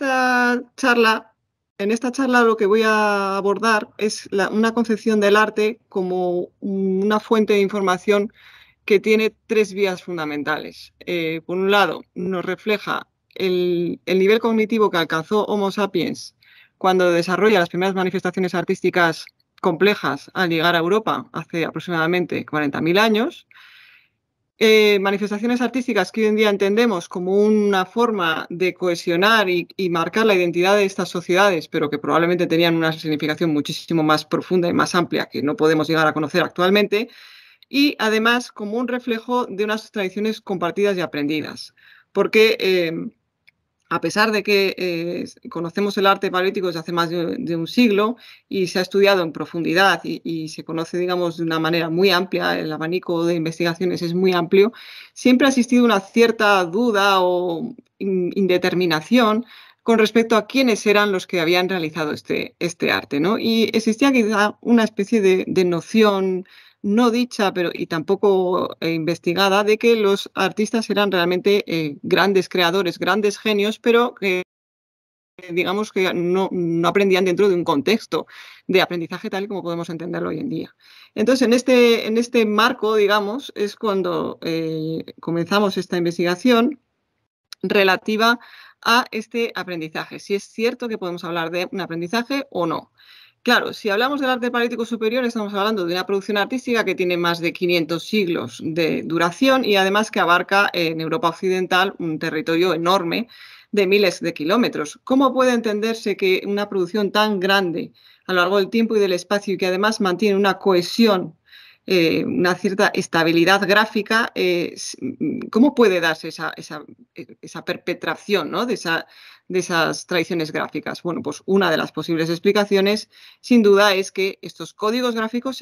en esta charla lo que voy a abordar es una concepción del arte como una fuente de información que tiene tres vías fundamentales. Por un lado, nos refleja el nivel cognitivo que alcanzó Homo sapiens cuando desarrolla las primeras manifestaciones artísticas complejas al llegar a Europa hace aproximadamente 40.000 años. Manifestaciones artísticas que hoy en día entendemos como una forma de cohesionar y marcar la identidad de estas sociedades, pero que probablemente tenían una significación muchísimo más profunda y más amplia que no podemos llegar a conocer actualmente, y además como un reflejo de unas tradiciones compartidas y aprendidas. Porque a pesar de que conocemos el arte paleolítico desde hace más de un siglo y se ha estudiado en profundidad y se conoce, digamos, de una manera muy amplia, el abanico de investigaciones es muy amplio, siempre ha existido una cierta duda o indeterminación con respecto a quiénes eran los que habían realizado este arte, ¿no? Y existía quizá una especie de noción no dicha pero, y tampoco investigada, de que los artistas eran realmente grandes creadores, grandes genios, pero que digamos que no aprendían dentro de un contexto de aprendizaje tal y como podemos entenderlo hoy en día. Entonces, en este marco, digamos, es cuando comenzamos esta investigación relativa a este aprendizaje, si es cierto que podemos hablar de un aprendizaje o no. Claro, si hablamos del arte paleolítico superior, estamos hablando de una producción artística que tiene más de 500 siglos de duración y además que abarca en Europa Occidental un territorio enorme de miles de kilómetros. ¿Cómo puede entenderse que una producción tan grande a lo largo del tiempo y del espacio y que además mantiene una cohesión, una cierta estabilidad gráfica, ¿cómo puede darse esa perpetración, ¿no? de esas tradiciones gráficas? Bueno, pues una de las posibles explicaciones, sin duda, es que estos códigos gráficos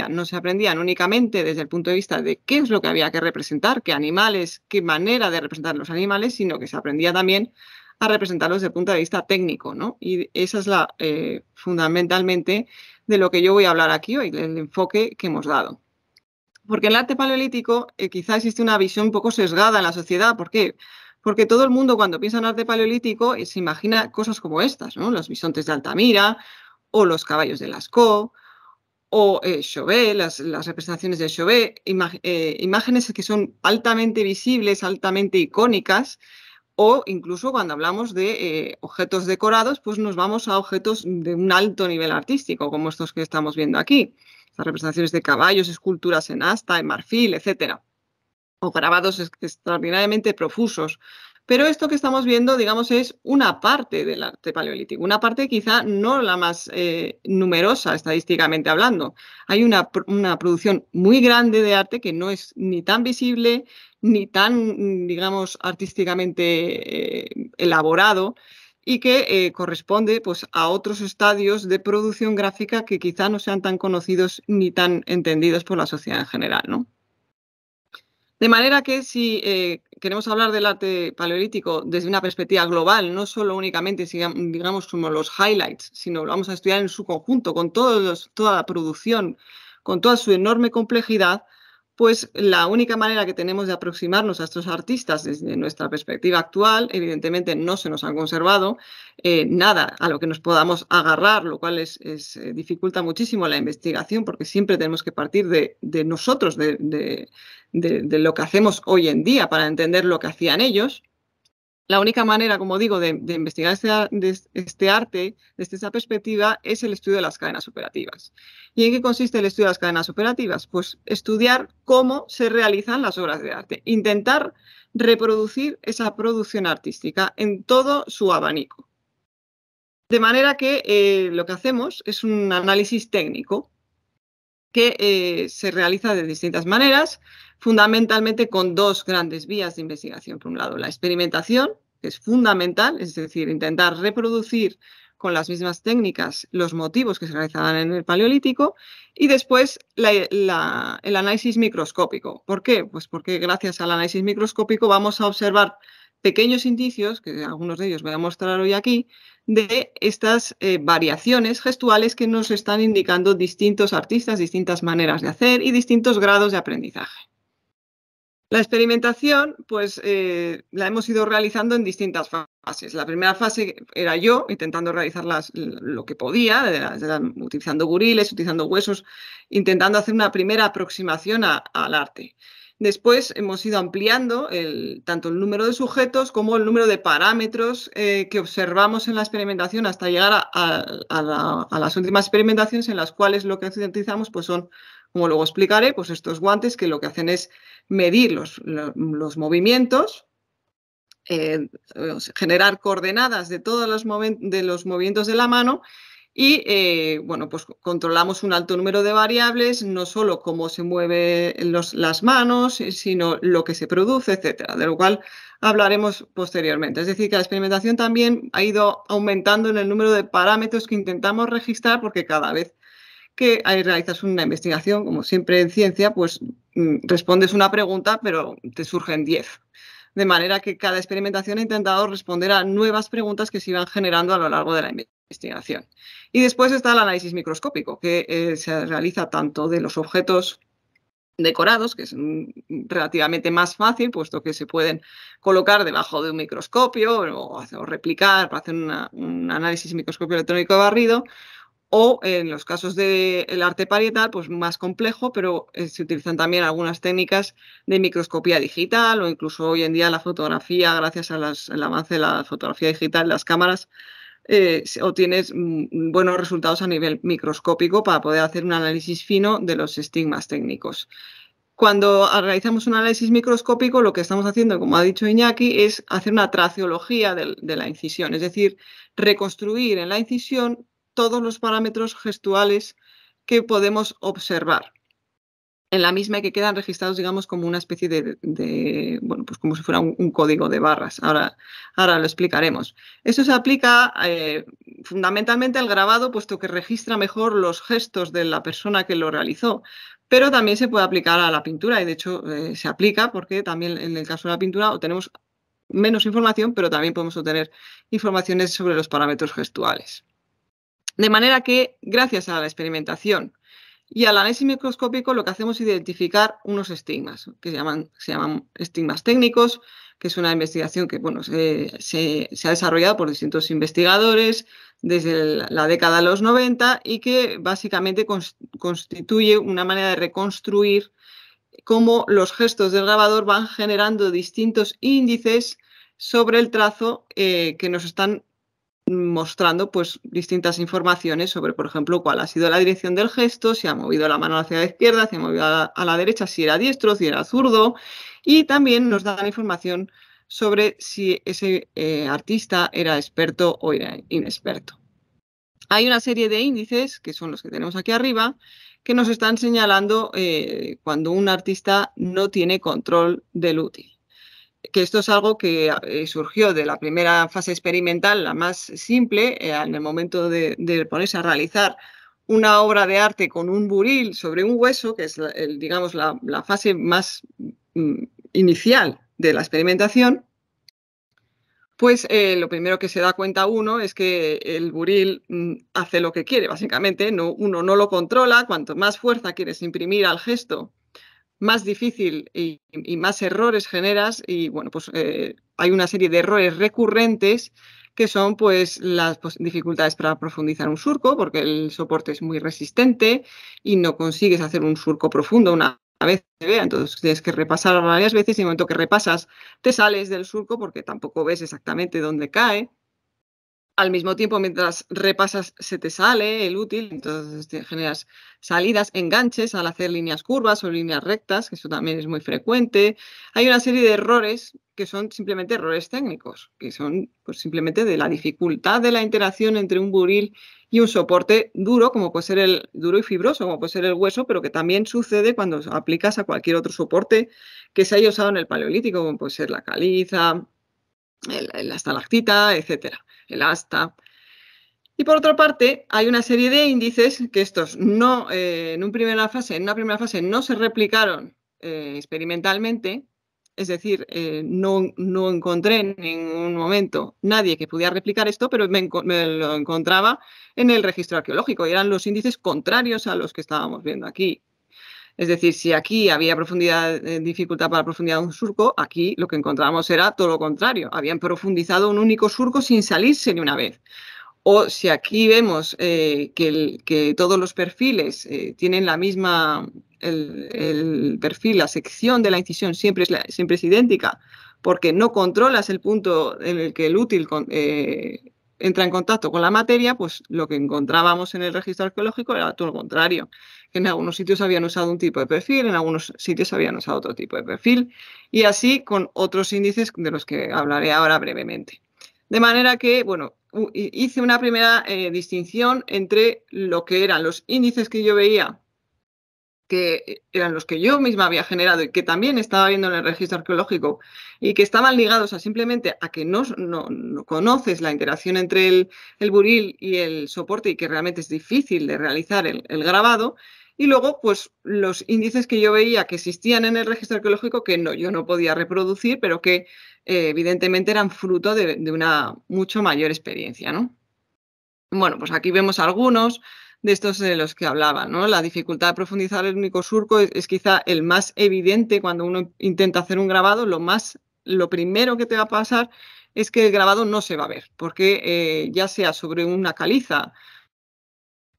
no se aprendían únicamente desde el punto de vista de qué es lo que había que representar, qué animales, qué manera de representar los animales, sino que se aprendía también a representarlos desde el punto de vista técnico, ¿no? Y esa es fundamentalmente de lo que yo voy a hablar aquí hoy, del enfoque que hemos dado. Porque en el arte paleolítico quizá existe una visión un poco sesgada en la sociedad. ¿Por qué? Porque todo el mundo cuando piensa en arte paleolítico se imagina cosas como estas, ¿no? Los bisontes de Altamira o los caballos de Lascaux o Chauvet, las representaciones de Chauvet, imágenes que son altamente visibles, altamente icónicas, o incluso cuando hablamos de objetos decorados, pues nos vamos a objetos de un alto nivel artístico, como estos que estamos viendo aquí. Las representaciones de caballos, esculturas en asta, en marfil, etcétera, o grabados extraordinariamente profusos. Pero esto que estamos viendo, digamos, es una parte del arte paleolítico, una parte quizá no la más numerosa estadísticamente hablando. Hay una producción muy grande de arte que no es ni tan visible ni tan, digamos, artísticamente elaborado y que corresponde pues, a otros estadios de producción gráfica que quizá no sean tan conocidos ni tan entendidos por la sociedad en general, ¿no? De manera que si queremos hablar del arte paleolítico desde una perspectiva global, no solo únicamente, digamos, como los highlights, sino lo vamos a estudiar en su conjunto, con toda la producción, con toda su enorme complejidad, pues la única manera que tenemos de aproximarnos a estos artistas desde nuestra perspectiva actual, evidentemente no se nos han conservado nada a lo que nos podamos agarrar, lo cual dificulta muchísimo la investigación porque siempre tenemos que partir de nosotros, de lo que hacemos hoy en día para entender lo que hacían ellos. La única manera, como digo, de investigar este arte desde esta perspectiva es el estudio de las cadenas operativas. ¿Y en qué consiste el estudio de las cadenas operativas? Pues estudiar cómo se realizan las obras de arte, intentar reproducir esa producción artística en todo su abanico. De manera que lo que hacemos es un análisis técnico que se realiza de distintas maneras, fundamentalmente con dos grandes vías de investigación. Por un lado, la experimentación, que es fundamental, es decir, intentar reproducir con las mismas técnicas los motivos que se realizaban en el Paleolítico, y después el análisis microscópico. ¿Por qué? Pues porque gracias al análisis microscópico vamos a observar pequeños indicios, que algunos de ellos voy a mostrar hoy aquí, de estas variaciones gestuales que nos están indicando distintos artistas, distintas maneras de hacer y distintos grados de aprendizaje. La experimentación, pues la hemos ido realizando en distintas fases. La primera fase era yo intentando realizar lo que podía, utilizando buriles, utilizando huesos, intentando hacer una primera aproximación al arte. Después hemos ido ampliando tanto el número de sujetos como el número de parámetros que observamos en la experimentación hasta llegar a las últimas experimentaciones en las cuales lo que utilizamos pues son, como luego explicaré, pues estos guantes que lo que hacen es medir los movimientos, generar coordenadas de todos los movimientos de la mano y bueno, pues controlamos un alto número de variables, no solo cómo se mueven las manos, sino lo que se produce, etcétera, de lo cual hablaremos posteriormente. Es decir, que la experimentación también ha ido aumentando en el número de parámetros que intentamos registrar, porque cada vez que realizas una investigación, como siempre en ciencia, pues respondes una pregunta, pero te surgen 10. De manera que cada experimentación ha intentado responder a nuevas preguntas que se iban generando a lo largo de la investigación. Y después está el análisis microscópico, que se realiza tanto de los objetos decorados, que es relativamente más fácil, puesto que se pueden colocar debajo de un microscopio o replicar para hacer un análisis microscópico electrónico barrido, o en los casos del arte parietal, pues más complejo, pero se utilizan también algunas técnicas de microscopía digital o incluso hoy en día la fotografía, gracias al avance de la fotografía digital, las cámaras, obtienes buenos resultados a nivel microscópico para poder hacer un análisis fino de los estigmas técnicos. Cuando realizamos un análisis microscópico, lo que estamos haciendo, como ha dicho Iñaki, es hacer una traceología de la incisión, es decir, reconstruir en la incisión todos los parámetros gestuales que podemos observar en la misma y que quedan registrados, digamos, como una especie bueno, pues como si fuera un código de barras. Ahora lo explicaremos. Eso se aplica fundamentalmente al grabado, puesto que registra mejor los gestos de la persona que lo realizó, pero también se puede aplicar a la pintura y, de hecho, se aplica porque también en el caso de la pintura obtenemos menos información, pero también podemos obtener informaciones sobre los parámetros gestuales. De manera que, gracias a la experimentación y al análisis microscópico, lo que hacemos es identificar unos estigmas, que se llaman estigmas técnicos, que es una investigación que bueno, se ha desarrollado por distintos investigadores desde la década de los 90 y que básicamente constituye una manera de reconstruir cómo los gestos del grabador van generando distintos índices sobre el trazo que nos están mostrando pues distintas informaciones sobre, por ejemplo, cuál ha sido la dirección del gesto, si ha movido la mano hacia la izquierda, si ha movido a la derecha, si era diestro, si era zurdo, y también nos dan información sobre si ese artista era experto o era inexperto. Hay una serie de índices, que son los que tenemos aquí arriba, que nos están señalando cuando un artista no tiene control del útil. Que esto es algo que surgió de la primera fase experimental, la más simple, en el momento de ponerse a realizar una obra de arte con un buril sobre un hueso, que es, digamos, la fase más inicial de la experimentación. Pues lo primero que se da cuenta uno es que el buril hace lo que quiere, básicamente. Uno no lo controla. Cuanto más fuerza quieres imprimir al gesto, más difícil y más errores generas. Y bueno, pues hay una serie de errores recurrentes que son pues las dificultades para profundizar un surco, porque el soporte es muy resistente y no consigues hacer un surco profundo una vez se vea, entonces tienes que repasar varias veces y en el momento que repasas te sales del surco porque tampoco ves exactamente dónde cae. Al mismo tiempo, mientras repasas, se te sale el útil, entonces te generas salidas, enganches al hacer líneas curvas o líneas rectas, que eso también es muy frecuente. Hay una serie de errores que son simplemente errores técnicos, que son pues, simplemente de la dificultad de la interacción entre un buril y un soporte duro, como puede ser el duro y fibroso, como puede ser el hueso, pero que también sucede cuando aplicas a cualquier otro soporte que se haya usado en el Paleolítico, como puede ser la caliza, la estalactita, etcétera, el asta. Y por otra parte, hay una serie de índices que estos no, en una primera fase no se replicaron experimentalmente, es decir, no encontré en ningún momento nadie que pudiera replicar esto, pero me lo encontraba en el registro arqueológico y eran los índices contrarios a los que estábamos viendo aquí. Es decir, si aquí había dificultad para la profundidad de un surco, aquí lo que encontramos era todo lo contrario. Habían profundizado un único surco sin salirse ni una vez. O si aquí vemos que todos los perfiles tienen la misma, el perfil, la sección de la incisión siempre es idéntica, porque no controlas el punto en el que el útil entra en contacto con la materia, pues lo que encontrábamos en el registro arqueológico era todo lo contrario. En algunos sitios habían usado un tipo de perfil, en algunos sitios habían usado otro tipo de perfil, y así con otros índices de los que hablaré ahora brevemente. De manera que, bueno, hice una primera distinción entre lo que eran los índices que yo veía, que eran los que yo misma había generado y que también estaba viendo en el registro arqueológico y que estaban ligados a simplemente a que no conoces la interacción entre el buril y el soporte y que realmente es difícil de realizar el grabado. Y luego, pues los índices que yo veía que existían en el registro arqueológico que yo no podía reproducir, pero que evidentemente eran fruto de una mucho mayor experiencia, ¿no? Bueno, pues aquí vemos algunos de estos de los que hablaba, ¿no? La dificultad de profundizar el único surco es quizá el más evidente cuando uno intenta hacer un grabado. Lo primero que te va a pasar es que el grabado no se va a ver, porque ya sea sobre una caliza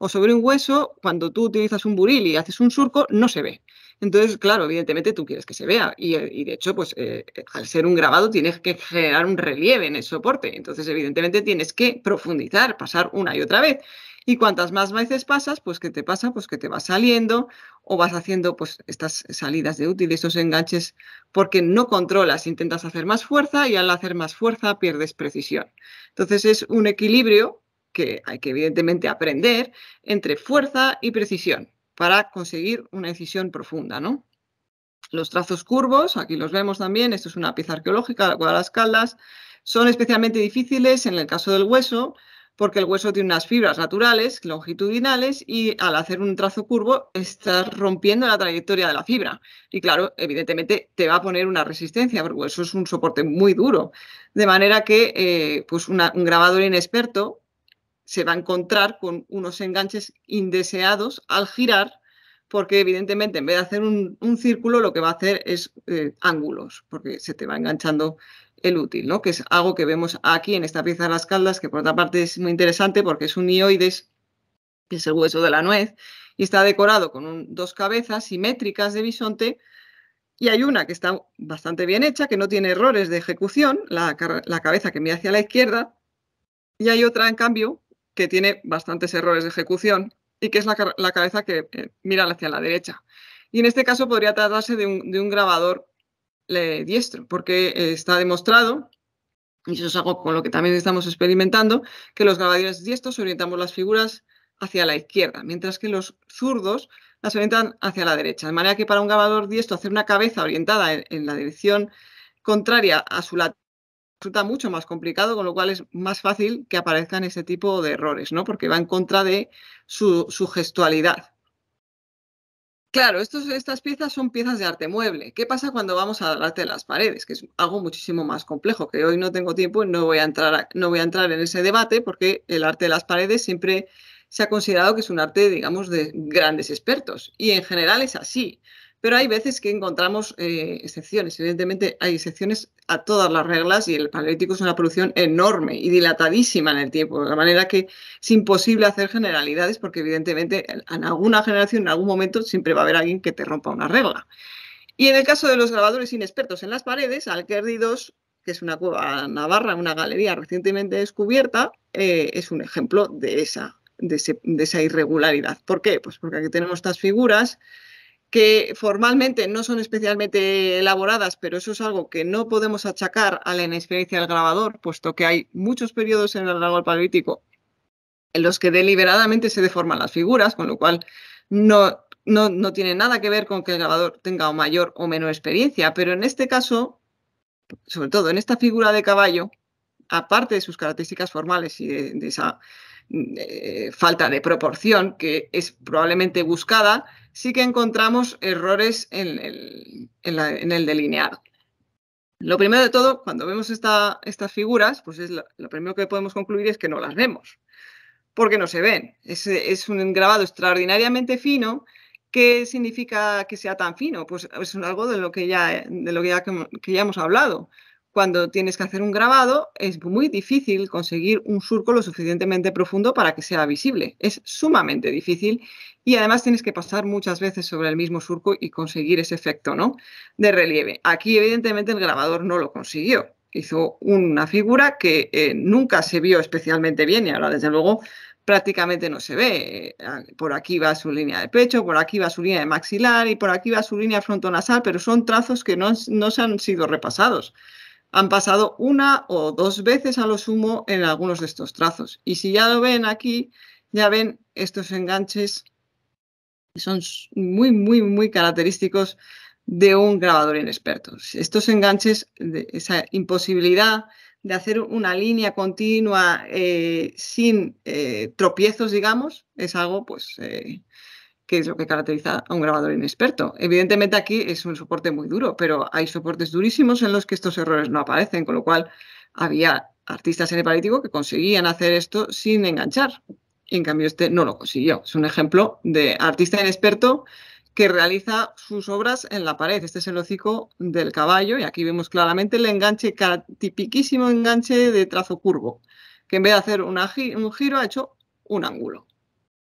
o sobre un hueso, cuando tú utilizas un buril y haces un surco, no se ve. Entonces, claro, evidentemente tú quieres que se vea y de hecho, pues al ser un grabado tienes que generar un relieve en el soporte. Entonces, evidentemente tienes que profundizar, pasar una y otra vez. Y cuantas más veces pasas, pues ¿qué te pasa? Pues que te vas saliendo o vas haciendo pues estas salidas de útil, estos enganches, porque no controlas, intentas hacer más fuerza y al hacer más fuerza pierdes precisión. Entonces es un equilibrio que hay que evidentemente aprender entre fuerza y precisión para conseguir una incisión profunda, ¿no? Los trazos curvos, aquí los vemos también, esto es una pieza arqueológica, la Cueva de las Caldas, son especialmente difíciles en el caso del hueso, porque el hueso tiene unas fibras naturales, longitudinales, y al hacer un trazo curvo estás rompiendo la trayectoria de la fibra. Y claro, evidentemente te va a poner una resistencia, porque eso es un soporte muy duro. De manera que pues un grabador inexperto se va a encontrar con unos enganches indeseados al girar, porque evidentemente en vez de hacer un círculo, lo que va a hacer es ángulos, porque se te va enganchando el útil, ¿no? Que es algo que vemos aquí en esta pieza de las Caldas, que por otra parte es muy interesante porque es un ioides, que es el hueso de la nuez, y está decorado con dos cabezas simétricas de bisonte, y hay una que está bastante bien hecha, que no tiene errores de ejecución, la cabeza que mira hacia la izquierda, y hay otra, en cambio, que tiene bastantes errores de ejecución y que es la cabeza que mira hacia la derecha. Y en este caso podría tratarse de un grabador diestro, porque está demostrado, y eso es algo con lo que también estamos experimentando, que los grabadores diestros orientamos las figuras hacia la izquierda, mientras que los zurdos las orientan hacia la derecha. De manera que para un grabador diestro hacer una cabeza orientada en la dirección contraria a su lateral resulta mucho más complicado, con lo cual es más fácil que aparezcan ese tipo de errores, ¿no? Porque va en contra de su gestualidad. Claro, estas piezas son piezas de arte mueble. ¿Qué pasa cuando vamos al arte de las paredes? Que es algo muchísimo más complejo, que hoy no tengo tiempo y no voy a entrar en ese debate porque el arte de las paredes siempre se ha considerado que es un arte, digamos, de grandes expertos. Y en general es así. Pero hay veces que encontramos excepciones. Evidentemente hay excepciones a todas las reglas y el paleolítico es una producción enorme y dilatadísima en el tiempo, de manera que es imposible hacer generalidades porque evidentemente en alguna generación, en algún momento, siempre va a haber alguien que te rompa una regla. Y en el caso de los grabadores inexpertos en las paredes, Alquerdi II, que es una cueva navarra, una galería recientemente descubierta, es un ejemplo de esa irregularidad. ¿Por qué? Pues porque aquí tenemos estas figuras que formalmente no son especialmente elaboradas, pero eso es algo que no podemos achacar a la inexperiencia del grabador, puesto que hay muchos periodos en el largo del Paleolítico en los que deliberadamente se deforman las figuras, con lo cual no tiene nada que ver con que el grabador tenga mayor o menor experiencia, pero en este caso, sobre todo en esta figura de caballo, aparte de sus características formales y de esa falta de proporción que es probablemente buscada, sí que encontramos errores en el delineado. Lo primero de todo, cuando vemos estas figuras, pues lo primero que podemos concluir es que no las vemos, porque no se ven. Es un grabado extraordinariamente fino ¿Qué significa que sea tan fino? Pues es algo de lo que ya hemos hablado. Cuando tienes que hacer un grabado, es muy difícil conseguir un surco lo suficientemente profundo para que sea visible. Es sumamente difícil y además tienes que pasar muchas veces sobre el mismo surco y conseguir ese efecto, ¿no?, de relieve. Aquí, evidentemente, el grabador no lo consiguió. Hizo una figura que nunca se vio especialmente bien y ahora, desde luego, prácticamente no se ve. Por aquí va su línea de pecho, por aquí va su línea de maxilar y por aquí va su línea frontonasal, pero son trazos que no se han sido repasados. Han pasado una o dos veces a lo sumo en algunos de estos trazos. Y si ya lo ven aquí, ya ven estos enganches que son muy, muy, muy característicos de un grabador inexperto. Estos enganches, esa imposibilidad de hacer una línea continua sin tropiezos, digamos, es algo pues, que es lo que caracteriza a un grabador inexperto. Evidentemente aquí es un soporte muy duro, pero hay soportes durísimos en los que estos errores no aparecen, con lo cual había artistas en el Paleolítico que conseguían hacer esto sin enganchar. Y en cambio este no lo consiguió. Es un ejemplo de artista inexperto que realiza sus obras en la pared. Este es el hocico del caballo y aquí vemos claramente el enganche, tipiquísimo enganche de trazo curvo, que en vez de hacer un giro ha hecho un ángulo.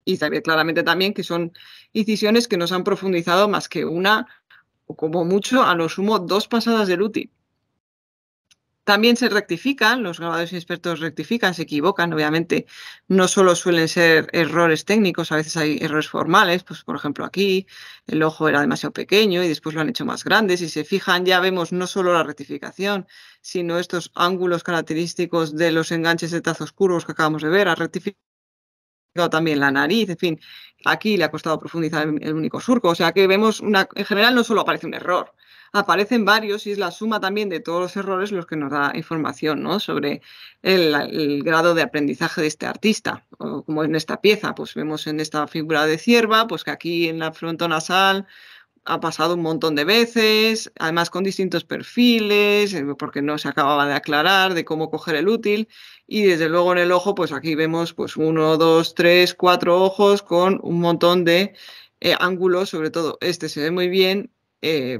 Y se ve claramente también que son incisiones que no se han profundizado más que una, o como mucho, a lo sumo, 2 pasadas de luti. También se rectifican, los grabadores expertos rectifican, se equivocan, obviamente. No solo suelen ser errores técnicos, a veces hay errores formales, pues por ejemplo aquí el ojo era demasiado pequeño y después lo han hecho más grande. Si se fijan ya vemos no solo la rectificación, sino estos ángulos característicos de los enganches de trazos curvos que acabamos de ver, a rectificar también la nariz, en fin, aquí le ha costado profundizar el único surco, o sea que vemos en general no solo aparece un error, aparecen varios y es la suma también de todos los errores los que nos da información, ¿no?, sobre el grado de aprendizaje de este artista, o como en esta pieza, pues vemos en esta figura de cierva, pues que aquí en la frontonasal ha pasado un montón de veces, además con distintos perfiles, porque no se acababa de aclarar de cómo coger el útil. Y desde luego en el ojo, pues aquí vemos pues 1, 2, 3, 4 ojos con un montón de ángulos, sobre todo este se ve muy bien,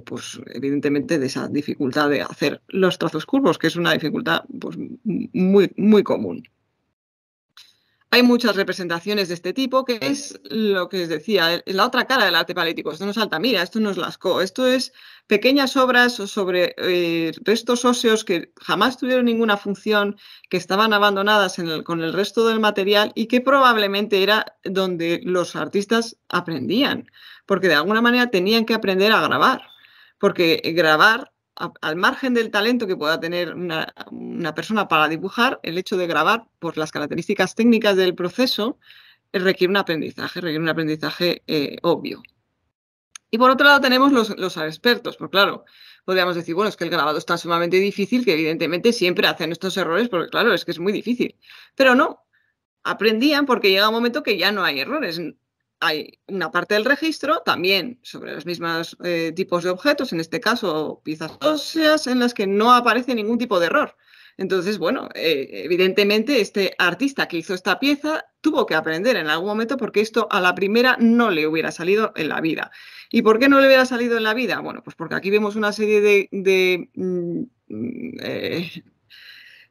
pues evidentemente de esa dificultad de hacer los trazos curvos, que es una dificultad pues, muy, muy común. Hay muchas representaciones de este tipo, que es lo que os decía, la otra cara del arte paleolítico. Esto no es Altamira, esto no es Lascaux, esto es pequeñas obras sobre restos óseos que jamás tuvieron ninguna función, que estaban abandonadas con el resto del material y que probablemente era donde los artistas aprendían, porque de alguna manera tenían que aprender a grabar, porque grabar al margen del talento que pueda tener una persona para dibujar, el hecho de grabar por las características técnicas del proceso requiere un aprendizaje obvio. Y por otro lado tenemos los expertos, porque claro, podríamos decir, bueno, es que el grabado es tan sumamente difícil que evidentemente siempre hacen estos errores, porque claro, es que es muy difícil. Pero no, aprendían porque llega un momento que ya no hay errores. Hay una parte del registro también sobre los mismos tipos de objetos, en este caso piezas óseas, en las que no aparece ningún tipo de error. Entonces, bueno, evidentemente este artista que hizo esta pieza tuvo que aprender en algún momento porque esto a la primera no le hubiera salido en la vida. ¿Y por qué no le hubiera salido en la vida? Bueno, pues porque aquí vemos una serie de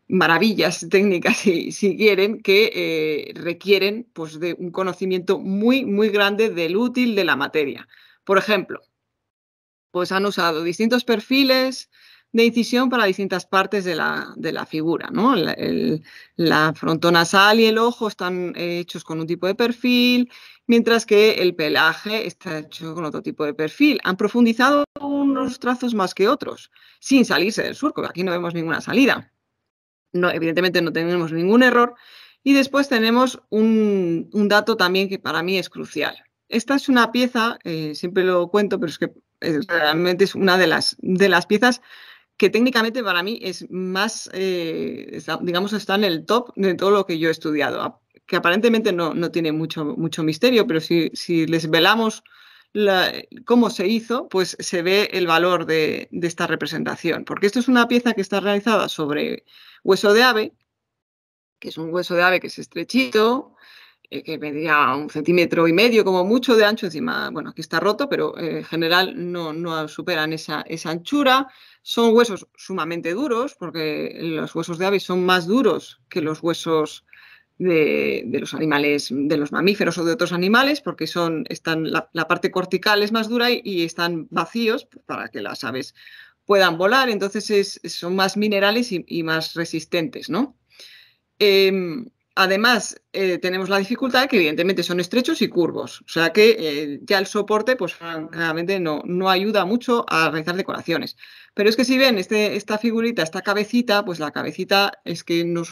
maravillas técnicas, si quieren, que requieren pues, de un conocimiento muy, muy grande del útil de la materia. Por ejemplo, pues han usado distintos perfiles de incisión para distintas partes de la figura, ¿no? La frontonasal y el ojo están hechos con un tipo de perfil, mientras que el pelaje está hecho con otro tipo de perfil. Han profundizado unos trazos más que otros, sin salirse del surco, aquí no vemos ninguna salida. No, evidentemente no tenemos ningún error. Y después tenemos un dato también que para mí es crucial. Esta es una pieza, siempre lo cuento, pero es que realmente es una de las piezas que técnicamente para mí es más, digamos, está en el top de todo lo que yo he estudiado, que aparentemente no tiene mucho misterio, pero si les velamos cómo se hizo, pues se ve el valor de esta representación, porque esto es una pieza que está realizada sobre hueso de ave, que es un hueso de ave que es estrechito, que medía 1,5 cm como mucho de ancho, encima, bueno, aquí está roto, pero en general no superan esa anchura. Son huesos sumamente duros, porque los huesos de aves son más duros que los huesos de los animales, de los mamíferos o de otros animales, porque la parte cortical es más dura y están vacíos para que las aves puedan volar, entonces son más minerales y más resistentes, ¿no? Además, tenemos la dificultad de que evidentemente son estrechos y curvos, o sea que ya el soporte, pues francamente no ayuda mucho a realizar decoraciones. Pero es que si ven esta figurita, esta cabecita, pues la cabecita es que no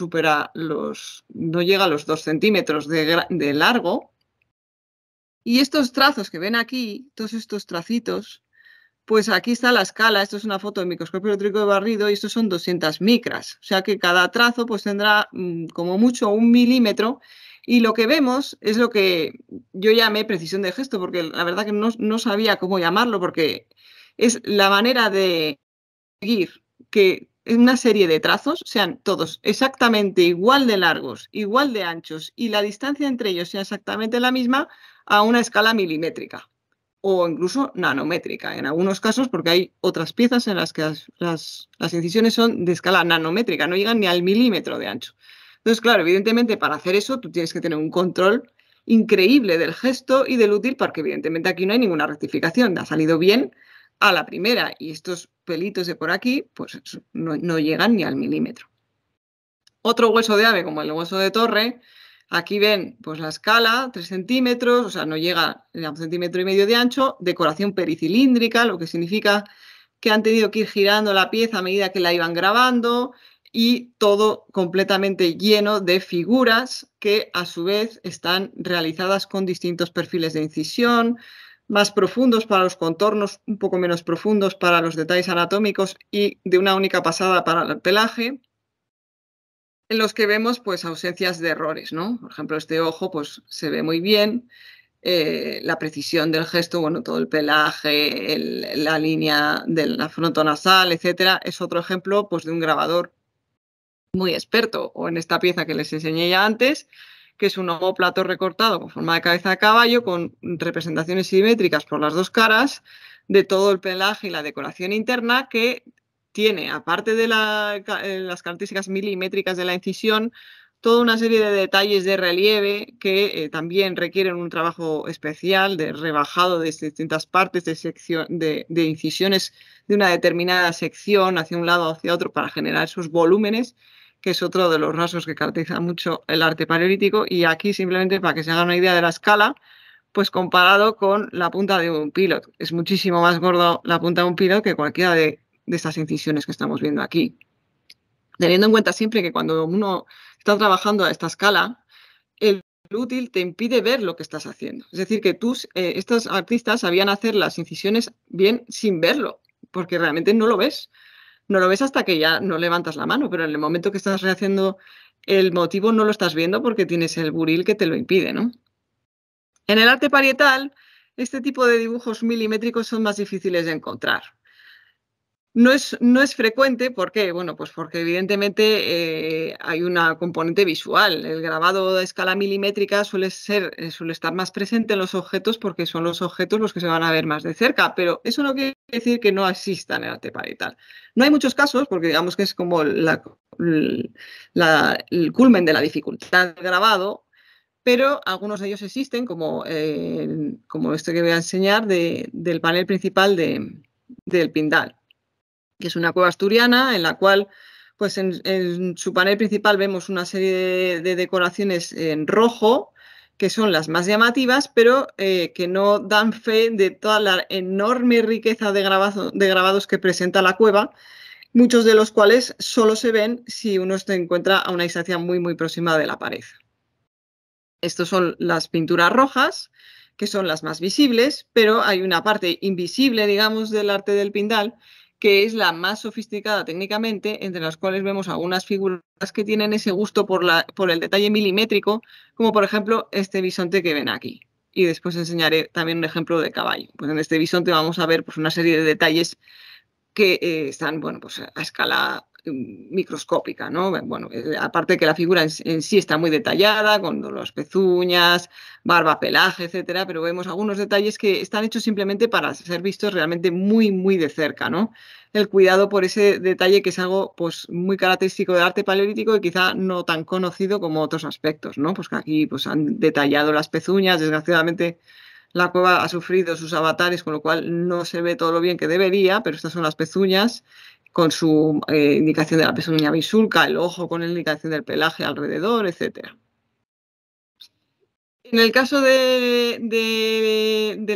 llega a los 2 centímetros de largo. Y estos trazos que ven aquí, todos estos tracitos, pues aquí está la escala, esto es una foto de microscopio eléctrico de barrido y estos son 200 micras, o sea que cada trazo pues tendrá como mucho 1 milímetro y lo que vemos es lo que yo llamé precisión de gesto, porque la verdad que no sabía cómo llamarlo, porque es la manera de conseguir que una serie de trazos sean todos exactamente igual de largos, igual de anchos y la distancia entre ellos sea exactamente la misma a una escala milimétrica o incluso nanométrica en algunos casos, porque hay otras piezas en las que las incisiones son de escala nanométrica, no llegan ni al milímetro de ancho. Entonces, claro, evidentemente para hacer eso tú tienes que tener un control increíble del gesto y del útil, porque evidentemente aquí no hay ninguna rectificación, ha salido bien a la primera y estos pelitos de por aquí pues no llegan ni al milímetro. Otro hueso de ave como el hueso de torre, aquí ven pues la escala, 3 centímetros, o sea, no llega a 1,5 centímetros de ancho, decoración pericilíndrica, lo que significa que han tenido que ir girando la pieza a medida que la iban grabando y todo completamente lleno de figuras que a su vez están realizadas con distintos perfiles de incisión, más profundos para los contornos, un poco menos profundos para los detalles anatómicos y de una única pasada para el pelaje, en los que vemos pues ausencias de errores, ¿no? Por ejemplo, este ojo pues se ve muy bien, la precisión del gesto, bueno, todo el pelaje, la línea de la frontonasal, etcétera, es otro ejemplo pues de un grabador muy experto. O en esta pieza que les enseñé ya antes, que es un omóplato recortado con forma de cabeza de caballo, con representaciones simétricas por las dos caras de todo el pelaje y la decoración interna, que tiene, aparte de las características milimétricas de la incisión, toda una serie de detalles de relieve que también requieren un trabajo especial de rebajado de distintas partes de incisiones de una determinada sección hacia un lado o hacia otro para generar esos volúmenes, que es otro de los rasgos que caracteriza mucho el arte paleolítico. Y aquí, simplemente para que se hagan una idea de la escala, pues comparado con la punta de un pilot. Es muchísimo más gordo la punta de un pilot que cualquiera de estas incisiones que estamos viendo aquí. Teniendo en cuenta siempre que cuando uno está trabajando a esta escala, el útil te impide ver lo que estás haciendo. Es decir, que estos artistas sabían hacer las incisiones bien sin verlo, porque realmente no lo ves. No lo ves hasta que ya no levantas la mano, pero en el momento que estás rehaciendo el motivo no lo estás viendo porque tienes el buril que te lo impide, ¿no? En el arte parietal, este tipo de dibujos milimétricos son más difíciles de encontrar. No es frecuente, ¿por qué? Bueno, pues porque evidentemente hay una componente visual. El grabado de escala milimétrica suele estar más presente en los objetos porque son los objetos los que se van a ver más de cerca, pero eso no quiere decir que no exista en el arte parietal. No hay muchos casos, porque digamos que es como el culmen de la dificultad del grabado, pero algunos de ellos existen, como este que voy a enseñar del panel principal del Pindal, que es una cueva asturiana en la cual, pues en su panel principal vemos una serie de decoraciones en rojo, que son las más llamativas, pero que no dan fe de toda la enorme riqueza de grabados que presenta la cueva, muchos de los cuales solo se ven si uno se encuentra a una distancia muy, muy próxima de la pared. Estas son las pinturas rojas, que son las más visibles, pero hay una parte invisible, digamos, del arte del Pindal, que es la más sofisticada técnicamente, entre las cuales vemos algunas figuras que tienen ese gusto por el detalle milimétrico, como por ejemplo este bisonte que ven aquí. Y después enseñaré también un ejemplo de caballo. Pues en este bisonte vamos a ver pues, una serie de detalles que están, bueno, pues a escala microscópica, ¿no? Bueno, aparte de que la figura en sí está muy detallada, con las pezuñas, barba, pelaje, etcétera, pero vemos algunos detalles que están hechos simplemente para ser vistos realmente muy, muy de cerca, ¿no? El cuidado por ese detalle que es algo pues muy característico del arte paleolítico y quizá no tan conocido como otros aspectos, ¿no? Pues que aquí pues han detallado las pezuñas, desgraciadamente la cueva ha sufrido sus avatares, con lo cual no se ve todo lo bien que debería, pero estas son las pezuñas con su indicación de la pezuña bisulca, el ojo con la indicación del pelaje alrededor, etcétera. En el caso del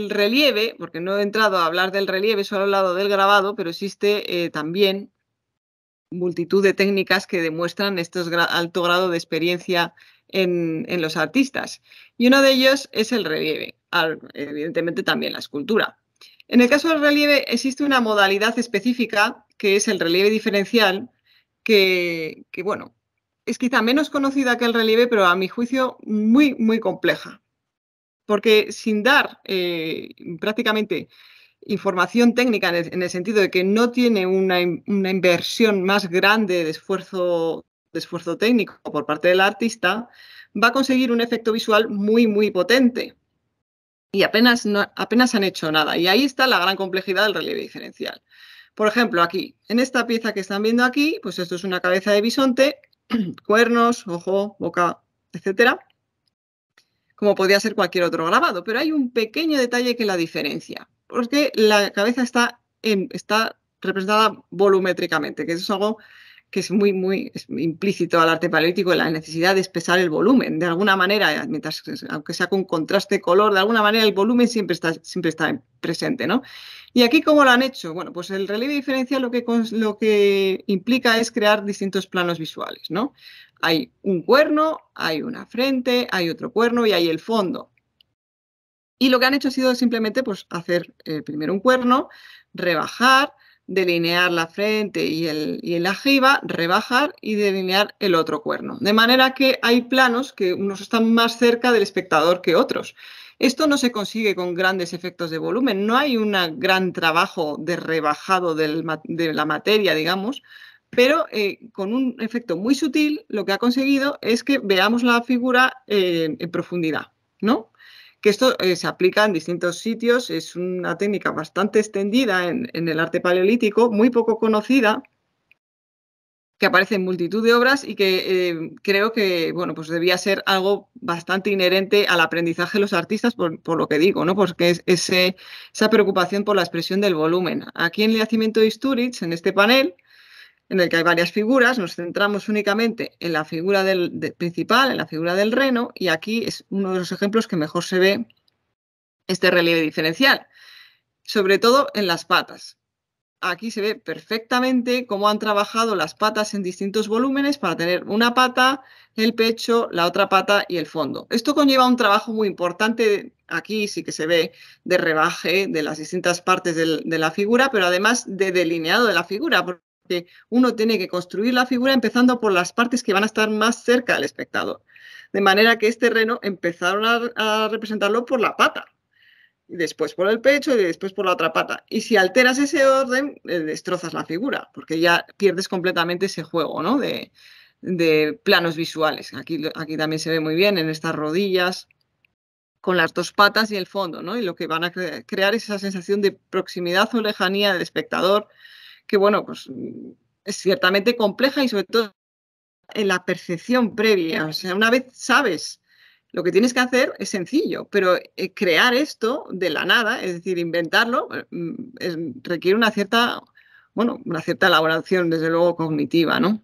relieve, porque no he entrado a hablar del relieve, solo he hablado del grabado, pero existe también multitud de técnicas que demuestran este alto grado de experiencia en los artistas. Y uno de ellos es el relieve, evidentemente también la escultura. En el caso del relieve existe una modalidad específica que es el relieve diferencial, que bueno, es quizá menos conocida que el relieve, pero a mi juicio muy, muy compleja. Porque sin dar prácticamente información técnica en el sentido de que no tiene una inversión más grande de esfuerzo técnico por parte del artista, va a conseguir un efecto visual muy, muy potente. Y apenas, apenas han hecho nada. Y ahí está la gran complejidad del relieve diferencial. Por ejemplo, aquí, en esta pieza que están viendo aquí, pues esto es una cabeza de bisonte, cuernos, ojo, boca, etcétera, como podría ser cualquier otro grabado, pero hay un pequeño detalle que la diferencia, porque la cabeza está representada volumétricamente, que eso es algo que es muy implícito al arte paleolítico, la necesidad de expresar el volumen. De alguna manera, mientras, aunque sea con contraste de color, de alguna manera el volumen siempre está presente, ¿no? Y aquí, ¿cómo lo han hecho? Bueno, pues el relieve diferencial lo que implica es crear distintos planos visuales, ¿no? Hay un cuerno, hay una frente, hay otro cuerno y hay el fondo. Y lo que han hecho ha sido simplemente pues, hacer primero un cuerno, rebajar, delinear la frente y la jiba, rebajar y delinear el otro cuerno. De manera que hay planos que unos están más cerca del espectador que otros. Esto no se consigue con grandes efectos de volumen, no hay un gran trabajo de rebajado de la materia, digamos, pero con un efecto muy sutil lo que ha conseguido es que veamos la figura en profundidad, ¿no? Que esto se aplica en distintos sitios, es una técnica bastante extendida en el arte paleolítico, muy poco conocida, que aparece en multitud de obras y que creo que bueno, pues debía ser algo bastante inherente al aprendizaje de los artistas, por lo que digo, ¿no? Porque es esa preocupación por la expresión del volumen. Aquí en el yacimiento de Istúriz, en este panel, en el que hay varias figuras, nos centramos únicamente en la figura principal, en la figura del reno, y aquí es uno de los ejemplos que mejor se ve este relieve diferencial, sobre todo en las patas. Aquí se ve perfectamente cómo han trabajado las patas en distintos volúmenes para tener una pata, el pecho, la otra pata y el fondo. Esto conlleva un trabajo muy importante, aquí sí que se ve, de rebaje de las distintas partes de la figura, pero además de delineado de la figura, porque uno tiene que construir la figura empezando por las partes que van a estar más cerca del espectador. De manera que este reno empezaron a representarlo por la pata, y después por el pecho y después por la otra pata. Y si alteras ese orden, destrozas la figura, porque ya pierdes completamente ese juego, ¿no? de planos visuales. Aquí también se ve muy bien en estas rodillas, con las dos patas y el fondo, ¿no? Y lo que van a crear es esa sensación de proximidad o lejanía del espectador, que, bueno, pues es ciertamente compleja y sobre todo en la percepción previa. O sea, una vez sabes lo que tienes que hacer es sencillo, pero crear esto de la nada, es decir, inventarlo, requiere una cierta elaboración, desde luego, cognitiva, ¿no?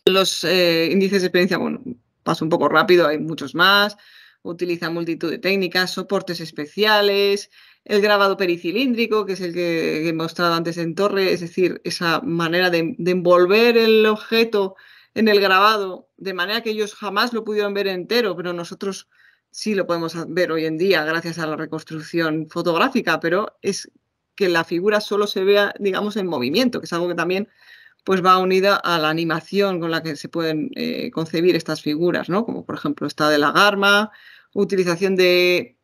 Los índices de experiencia, bueno, paso un poco rápido, hay muchos más, utilizan multitud de técnicas, soportes especiales, el grabado pericilíndrico, que es el que he mostrado antes en torre, es decir, esa manera de envolver el objeto en el grabado, de manera que ellos jamás lo pudieron ver entero, pero nosotros sí lo podemos ver hoy en día gracias a la reconstrucción fotográfica, pero es que la figura solo se vea, digamos, en movimiento, que es algo que también pues va unida a la animación con la que se pueden concebir estas figuras, ¿no? Como por ejemplo esta de la garma, utilización de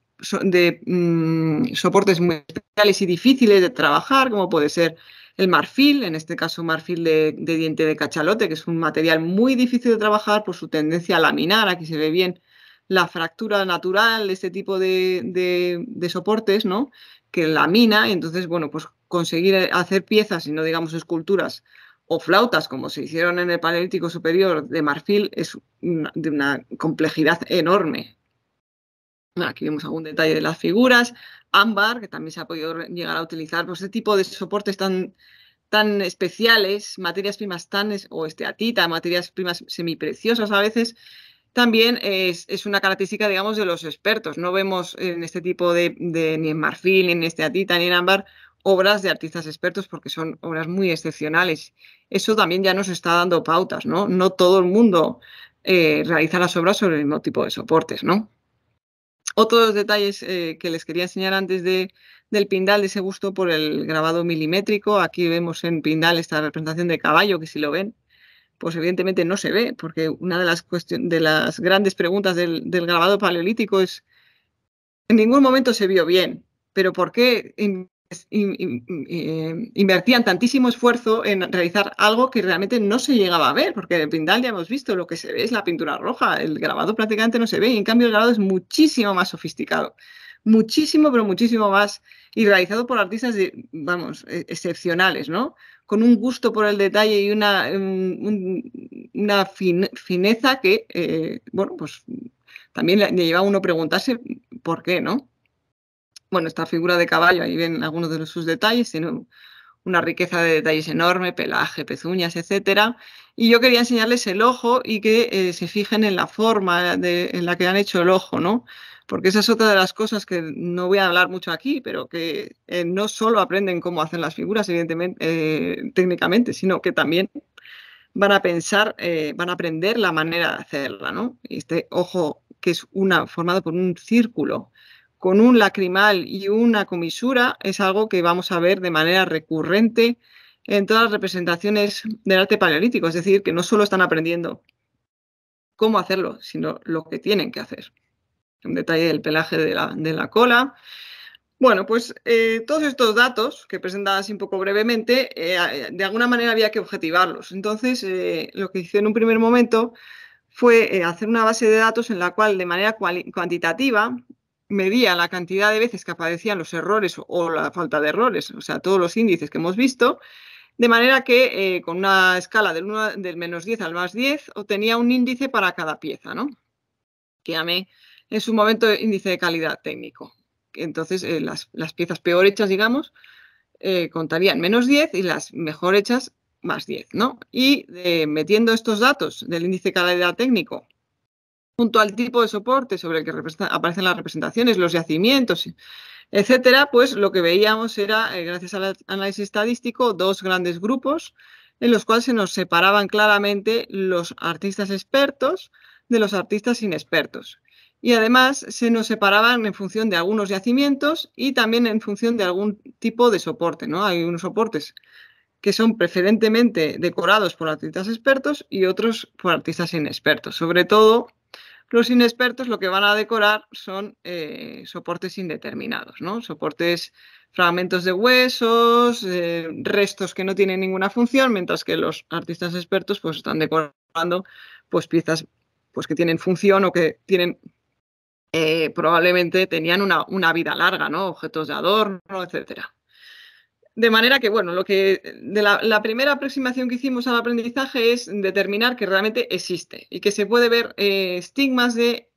soportes muy especiales y difíciles de trabajar, como puede ser el marfil, en este caso marfil de diente de cachalote, que es un material muy difícil de trabajar por su tendencia a laminar. Aquí se ve bien la fractura natural de este tipo de soportes, ¿no? Que lamina, y entonces, bueno, pues conseguir hacer piezas y no digamos esculturas o flautas, como se hicieron en el Paleolítico Superior de marfil, es de una complejidad enorme. Aquí vemos algún detalle de las figuras. Ámbar, que también se ha podido llegar a utilizar, pues este tipo de soportes tan especiales, materias primas o esteatita, materias primas semipreciosas a veces, también es una característica, digamos, de los expertos. No vemos en este tipo ni en marfil, ni en esteatita, ni en ámbar, obras de artistas expertos porque son obras muy excepcionales. Eso también ya nos está dando pautas, ¿no? No todo el mundo realiza las obras sobre el mismo tipo de soportes, ¿no? Otros detalles que les quería enseñar antes del pindal, de ese gusto por el grabado milimétrico. Aquí vemos en pindal esta representación de caballo, que si lo ven, pues evidentemente no se ve, porque una de las grandes preguntas del grabado paleolítico es, en ningún momento se vio bien, pero ¿por qué invertían tantísimo esfuerzo en realizar algo que realmente no se llegaba a ver? Porque en el pindal ya hemos visto, lo que se ve es la pintura roja, el grabado prácticamente no se ve, y en cambio el grabado es muchísimo más sofisticado, muchísimo, pero muchísimo más, y realizado por artistas, excepcionales, ¿no? Con un gusto por el detalle y una fineza que, bueno, pues también le lleva a uno a preguntarse por qué, ¿no? Bueno, esta figura de caballo, ahí ven algunos de sus detalles, tiene una riqueza de detalles enorme, pelaje, pezuñas, etcétera. Y yo quería enseñarles el ojo y que se fijen en la forma en la que han hecho el ojo, ¿no? Porque esa es otra de las cosas que no voy a hablar mucho aquí, pero que no solo aprenden cómo hacen las figuras, evidentemente, técnicamente, sino que también van a pensar, van a aprender la manera de hacerla, ¿no? Y este ojo, que es formado por un círculo con un lacrimal y una comisura, es algo que vamos a ver de manera recurrente en todas las representaciones del arte paleolítico. Es decir, que no solo están aprendiendo cómo hacerlo, sino lo que tienen que hacer. Un detalle del pelaje de la cola. Bueno, pues todos estos datos que presentaba así un poco brevemente, de alguna manera había que objetivarlos. Entonces, lo que hice en un primer momento fue hacer una base de datos en la cual de manera cuantitativa medía la cantidad de veces que aparecían los errores o la falta de errores, o sea, todos los índices que hemos visto, de manera que con una escala del -10 al +10 obtenía un índice para cada pieza, ¿no? Que llamé en su momento índice de calidad técnico. Entonces, las piezas peor hechas, digamos, contarían -10 y las mejor hechas +10, ¿no? Y metiendo estos datos del índice de calidad técnico junto al tipo de soporte sobre el que aparecen las representaciones, los yacimientos, etcétera, pues lo que veíamos era, gracias al análisis estadístico, dos grandes grupos en los cuales se nos separaban claramente los artistas expertos de los artistas inexpertos. Y además se nos separaban en función de algunos yacimientos y también en función de algún tipo de soporte, ¿no? Hay unos soportes que son preferentemente decorados por artistas expertos y otros por artistas inexpertos. Sobre todo, los inexpertos lo que van a decorar son soportes indeterminados, ¿no? Soportes, fragmentos de huesos, restos que no tienen ninguna función, mientras que los artistas expertos pues están decorando pues piezas pues que tienen función o que tienen probablemente tenían una vida larga, ¿no? Objetos de adorno, etcétera. De manera que, bueno, la primera aproximación que hicimos al aprendizaje es determinar que realmente existe y que se puede ver estigmas de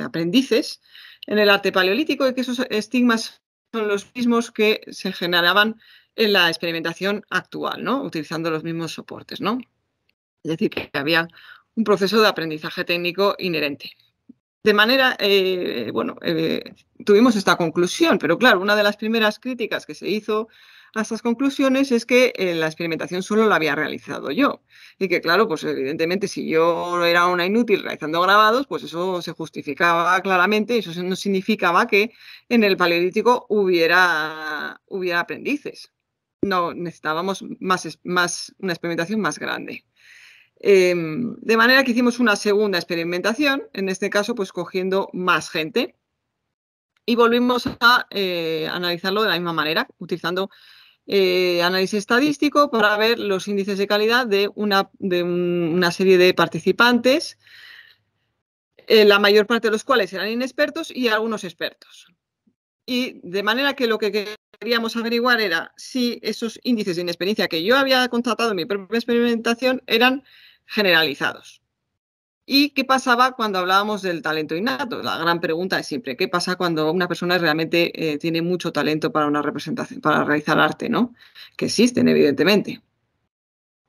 aprendices en el arte paleolítico y que esos estigmas son los mismos que se generaban en la experimentación actual, ¿no? Utilizando los mismos soportes, ¿no? Es decir, que había un proceso de aprendizaje técnico inherente. De manera, bueno, tuvimos esta conclusión, pero claro, una de las primeras críticas que se hizo a estas conclusiones es que la experimentación solo la había realizado yo. Y que claro, pues evidentemente si yo era una inútil realizando grabados, pues eso se justificaba claramente, eso no significaba que en el Paleolítico hubiera aprendices. No, necesitábamos una experimentación más grande. De manera que hicimos una segunda experimentación, en este caso pues cogiendo más gente y volvimos a analizarlo de la misma manera, utilizando análisis estadístico para ver los índices de calidad de una serie de participantes, la mayor parte de los cuales eran inexpertos y algunos expertos. Y de manera que lo que queríamos averiguar era si esos índices de inexperiencia que yo había constatado en mi propia experimentación eran generalizados. ¿Y qué pasaba cuando hablábamos del talento innato? La gran pregunta es siempre, ¿qué pasa cuando una persona realmente tiene mucho talento para una representación, para realizar arte, ¿no? Que existen, evidentemente.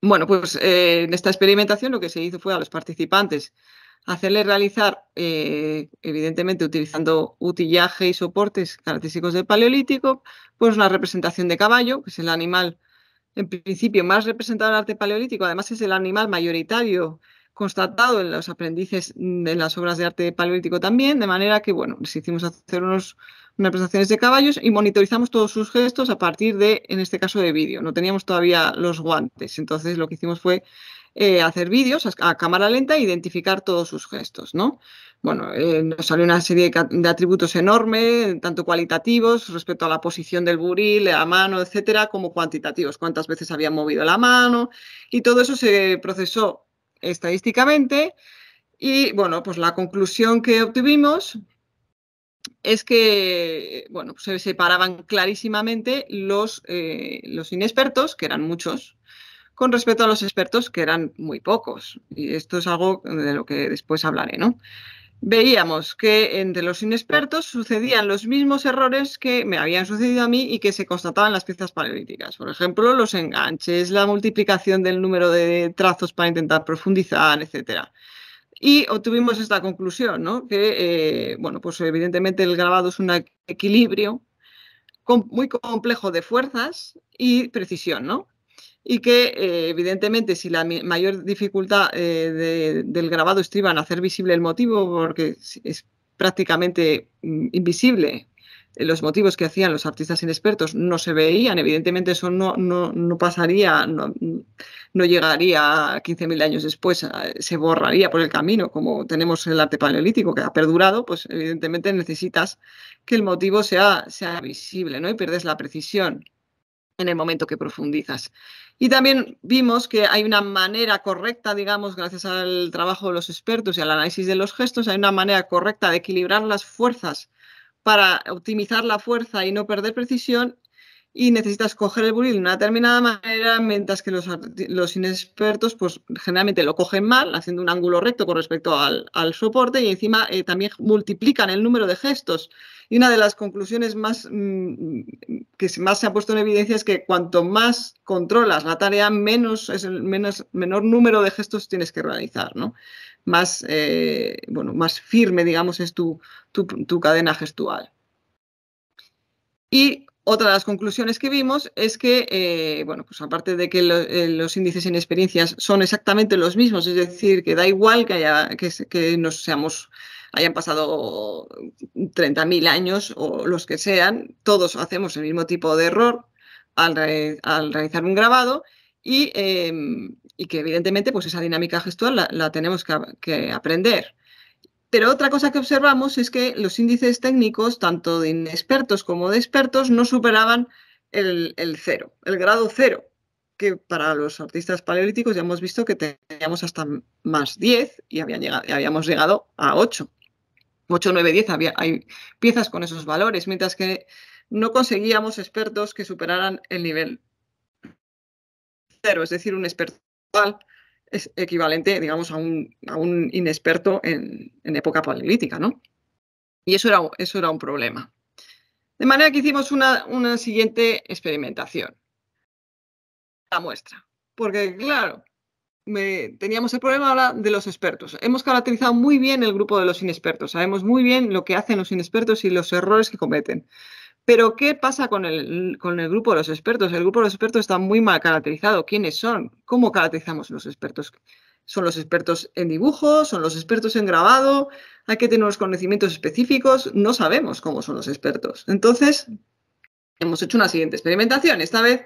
Bueno, pues en esta experimentación lo que se hizo fue a los participantes hacerles realizar, evidentemente utilizando utillaje y soportes característicos del Paleolítico, pues una representación de caballo, que es el animal en principio más representado en el arte paleolítico, además es el animal mayoritario constatado en los aprendices en las obras de arte paleolítico también, de manera que, bueno, les hicimos hacer unas presentaciones de caballos y monitorizamos todos sus gestos a partir de, en este caso, de vídeo. No teníamos todavía los guantes, entonces lo que hicimos fue hacer vídeos a cámara lenta e identificar todos sus gestos, ¿no? Bueno, nos salió una serie de atributos enormes, tanto cualitativos respecto a la posición del buril, la mano, etcétera, como cuantitativos, cuántas veces había movido la mano, y todo eso se procesó estadísticamente. Y bueno, pues la conclusión que obtuvimos es que, bueno, se separaban clarísimamente los inexpertos, que eran muchos, con respecto a los expertos, que eran muy pocos. Y esto es algo de lo que después hablaré, ¿no? Veíamos que entre los inexpertos sucedían los mismos errores que me habían sucedido a mí y que se constataban en las piezas paleolíticas. Por ejemplo, los enganches, la multiplicación del número de trazos para intentar profundizar, etc. Y obtuvimos esta conclusión, ¿no? Que, bueno, pues evidentemente el grabado es un equilibrio muy complejo de fuerzas y precisión, ¿no? Y que, evidentemente, si la mayor dificultad del grabado estriba en hacer visible el motivo, porque es prácticamente invisible, los motivos que hacían los artistas inexpertos no se veían, evidentemente eso no pasaría, no llegaría a 15.000 años después, se borraría por el camino, como tenemos el arte paleolítico que ha perdurado, pues evidentemente necesitas que el motivo sea visible, ¿no? Y pierdes la precisión en el momento que profundizas. Y también vimos que hay una manera correcta, digamos, gracias al trabajo de los expertos y al análisis de los gestos, hay una manera correcta de equilibrar las fuerzas para optimizar la fuerza y no perder precisión, y necesitas coger el buril de una determinada manera, mientras que los inexpertos pues generalmente lo cogen mal, haciendo un ángulo recto con respecto al soporte, y encima también multiplican el número de gestos. Y una de las conclusiones que más se ha puesto en evidencia es que cuanto más controlas la tarea, menor número de gestos tienes que realizar, ¿no? Más, bueno, más firme, digamos, es tu cadena gestual. Y otra de las conclusiones que vimos es que, bueno, pues aparte de que los índices en experiencias son exactamente los mismos, es decir, que da igual que hayan pasado 30.000 años o los que sean, todos hacemos el mismo tipo de error al realizar un grabado, y que evidentemente pues esa dinámica gestual la tenemos que aprender. Pero otra cosa que observamos es que los índices técnicos, tanto de inexpertos como de expertos, no superaban el cero, el grado cero, que para los artistas paleolíticos ya hemos visto que teníamos hasta más 10 y habíamos llegado a 8. 8, 9, 10, hay piezas con esos valores, mientras que no conseguíamos expertos que superaran el nivel cero, es decir, un experto es equivalente, digamos, a un inexperto en época paleolítica, ¿no? Y eso era un problema. De manera que hicimos una siguiente experimentación. La muestra. Porque, claro, teníamos el problema ahora de los expertos. Hemos caracterizado muy bien el grupo de los inexpertos. Sabemos muy bien lo que hacen los inexpertos y los errores que cometen. Pero, ¿qué pasa con el grupo de los expertos? El grupo de los expertos está muy mal caracterizado. ¿Quiénes son? ¿Cómo caracterizamos los expertos? ¿Son los expertos en dibujo? ¿Son los expertos en grabado? ¿Hay que tener unos conocimientos específicos? No sabemos cómo son los expertos. Entonces, hemos hecho una siguiente experimentación, esta vez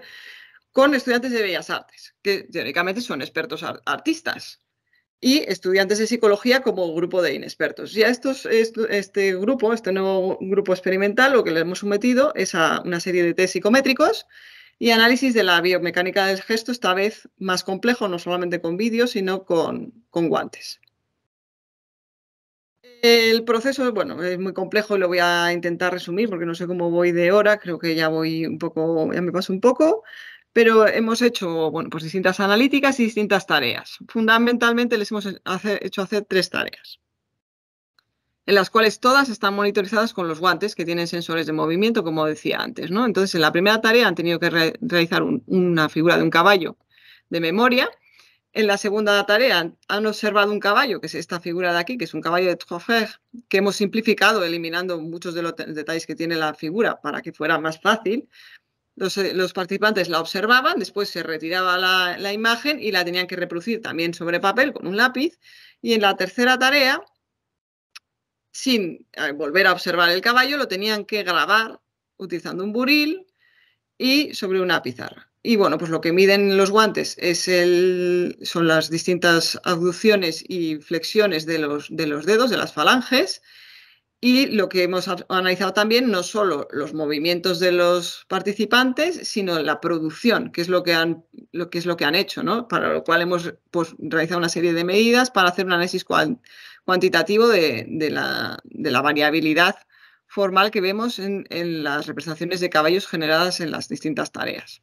con estudiantes de Bellas Artes, que teóricamente son expertos artistas, y estudiantes de psicología como grupo de inexpertos. Y a este nuevo grupo experimental, lo que le hemos sometido es a una serie de test psicométricos y análisis de la biomecánica del gesto, esta vez más complejo, no solamente con vídeo, sino con guantes. El proceso, bueno, es muy complejo y lo voy a intentar resumir porque no sé cómo voy de hora, creo que ya voy un poco, ya me paso un poco, pero hemos hecho, bueno, pues distintas analíticas y distintas tareas. Fundamentalmente les hemos hecho hacer 3 tareas, en las cuales todas están monitorizadas con los guantes que tienen sensores de movimiento, como decía antes, ¿no? Entonces, en la primera tarea han tenido que realizar una figura de un caballo de memoria. En la segunda tarea han observado un caballo, que es esta figura de aquí, que es un caballo de Trofer, que hemos simplificado eliminando muchos de los detalles que tiene la figura para que fuera más fácil. Los participantes la observaban, después se retiraba la imagen y la tenían que reproducir también sobre papel con un lápiz. Y en la tercera tarea, sin volver a observar el caballo, lo tenían que grabar utilizando un buril y sobre una pizarra. Y bueno, pues lo que miden los guantes son las distintas abducciones y flexiones de los dedos, de las falanges. Y lo que hemos analizado también no solo los movimientos de los participantes, sino la producción, que es lo que han hecho, ¿no? Para lo cual hemos pues, realizado una serie de medidas para hacer un análisis cuantitativo de la variabilidad formal que vemos en las representaciones de caballos generadas en las distintas tareas.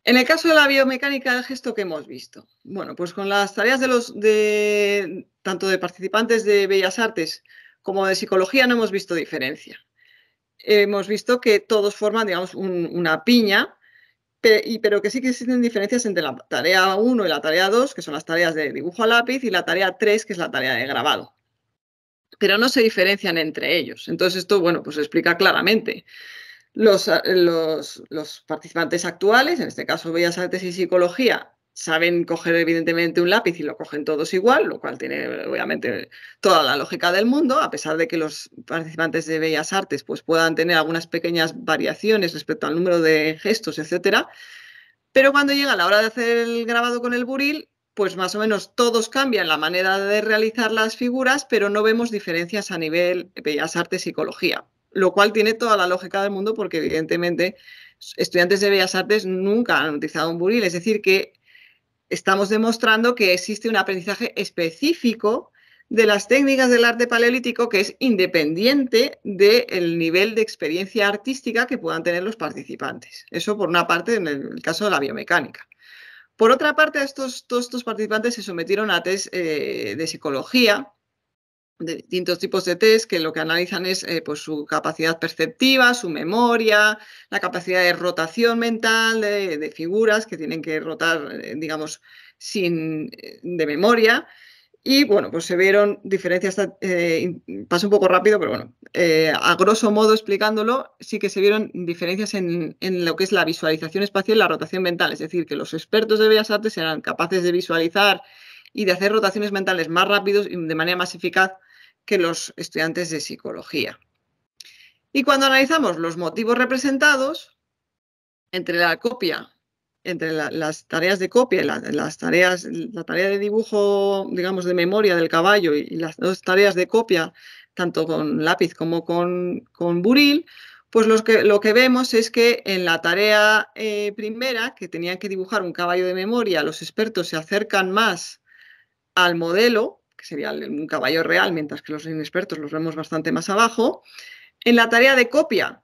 En el caso de la biomecánica del gesto, ¿qué hemos visto? Bueno, pues con las tareas tanto de participantes de Bellas Artes como de psicología no hemos visto diferencia. Hemos visto que todos forman, digamos, una piña, pero que sí que existen diferencias entre la tarea 1 y la tarea 2, que son las tareas de dibujo a lápiz, y la tarea 3, que es la tarea de grabado. Pero no se diferencian entre ellos. Entonces esto, bueno, pues explica claramente. Los participantes actuales, en este caso Bellas Artes y Psicología, saben coger evidentemente un lápiz y lo cogen todos igual, lo cual tiene obviamente toda la lógica del mundo, a pesar de que los participantes de Bellas Artes pues, puedan tener algunas pequeñas variaciones respecto al número de gestos, etcétera. Pero cuando llega la hora de hacer el grabado con el buril, pues más o menos todos cambian la manera de realizar las figuras, pero no vemos diferencias a nivel Bellas Artes, Psicología, lo cual tiene toda la lógica del mundo porque evidentemente estudiantes de Bellas Artes nunca han utilizado un buril, es decir, que estamos demostrando que existe un aprendizaje específico de las técnicas del arte paleolítico que es independiente del nivel de experiencia artística que puedan tener los participantes. Eso por una parte en el caso de la biomecánica. Por otra parte, todos estos participantes se sometieron a test de psicología, de distintos tipos de test que lo que analizan es pues su capacidad perceptiva, su memoria, la capacidad de rotación mental de figuras que tienen que rotar, digamos, de memoria. Y bueno, pues se vieron diferencias, paso un poco rápido, pero bueno, a grosso modo explicándolo, sí que se vieron diferencias en lo que es la visualización espacial y la rotación mental. Es decir, que los expertos de Bellas Artes eran capaces de visualizar y de hacer rotaciones mentales más rápidos y de manera más eficaz que los estudiantes de psicología. Y cuando analizamos los motivos representados entre la copia, entre las tareas de copia y la tarea de dibujo, digamos, de memoria del caballo y las dos tareas de copia, tanto con lápiz como con buril, pues lo que vemos es que en la tarea primera, que tenían que dibujar un caballo de memoria, los expertos se acercan más al modelo, que sería un caballo real, mientras que los inexpertos los vemos bastante más abajo. En la tarea de copia